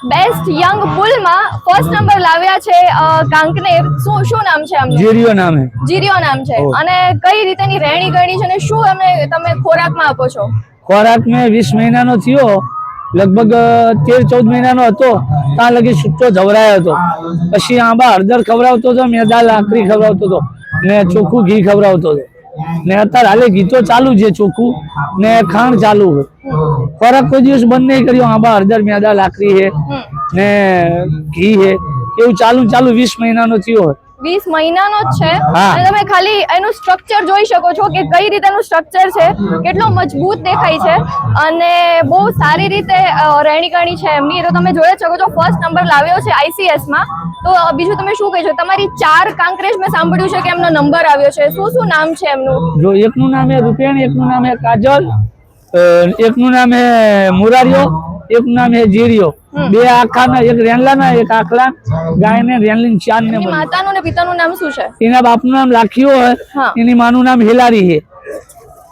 Best young બુલમાં first number લાવ્યા છે કાંકનેર. શું નામ છે એમનું? જીરિયો નામ હે. જીરિયો નામ છે. અને કઈ રીતેની રહેણી કરણી છે અને શું એમને તમે ખોરાકમાં આપો છો? ખોરાક મેં 20 મહિનાનો થયો, લગભગ 13-14 મહિનાનો હતો ત્યાં લગી છૂટો જવરાયો હતો. પછી આંબા હળદર ખવડાવતો હતો, મેદા લાકડી ખવડાવતો હતો ને ચોખ્ખું ઘી ખવડાવતો હતો. ને અત્યારે હાલે ઘી તો ચાલુ છે, ચોખ્ખું ને ખાંડ ચાલુ છે. ખોરાક કોઈ દિવસ બંધ નહીં કર્યો. આંબા હળદર મેદા લાકડી છે ને ઘી છે, એવું ચાલુ 20 મહિનાનો થયો હોય. 20 મહિનાનો જ છે. અને તમે ખાલી એનું સ્ટ્રક્ચર જોઈ શકો છો કે કઈ રીતેનું સ્ટ્રક્ચર છે, કેટલો મજબૂત દેખાય છે અને બહુ સારી રીતે રહેણી કરણી છે એમની. તો તમે જોઈ શકો છો ફર્સ્ટ નંબર લાવ્યો છે ICS માં. તો બીજું તમે શું કહેશો? તમારી 4 કાંકરેજ મેં સાંભળ્યું છે કે એમનો નંબર આવ્યો છે. શું નામ છે એમનું? જો એકનું નામ હે રૂપેણ, એકનું નામ હે કાજલ, એકનું નામ હે મુરારીઓ, એકનું નામ હે જીરિયો. બે આખાના, એક રેનલાના, એક આખલા ગાય ને રેનલીન 4 ને. માતાનું ને પિતાનું નામ શું છે? એના બાપનું નામ લાખીઓ હોય, એની માનું નામ હેલારી છે.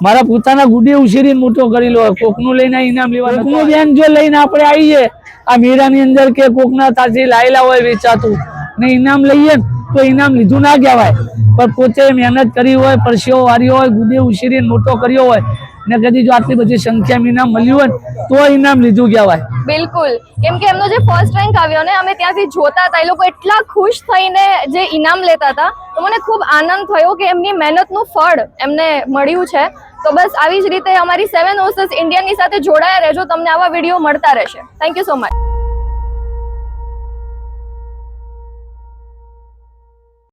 મારા પોતાના ગુડે ઉછેરીને મોટો કરેલો હોય. કોકનું લઈને ઇનામ લેવાનું. કોકનું બેન જો લઈને આપણે આવીએ આ મેળાની અંદર કે કોકના તાજી લાયેલા હોય વેચાતું ને ઇનામ લઈએ તો ઇનામ લીધું ના કહેવાય, પણ પોતે મહેનત કરી હોય, પરસેવો વાર્યો હોય, ગુડે ઉછેરીને મોટો કર્યો હોય ને કદી જો આટલી બધી સંખ્યામાં ઇનામ મળ્યું હોય તો ઇનામ લીધું કહેવાય. બિલકુલ, કેમ કે એમનો જે ફર્સ્ટ રેન્ક આવ્યો ને, અમે ત્યાંથી જોતા હતા, એ લોકો એટલા ખુશ થઈને જે ઇનામ લેતા હતા, તો મને ખૂબ આનંદ થયો કે એમની મહેનતનું ફળ એમને મળ્યું છે. તો બસ આવી જ રીતે અમારી 7 Horses ઇન્ડિયનની સાથે જોડાયા રહેજો, તમને આવા વિડીયો મળતા રહેશે. Thank you so much.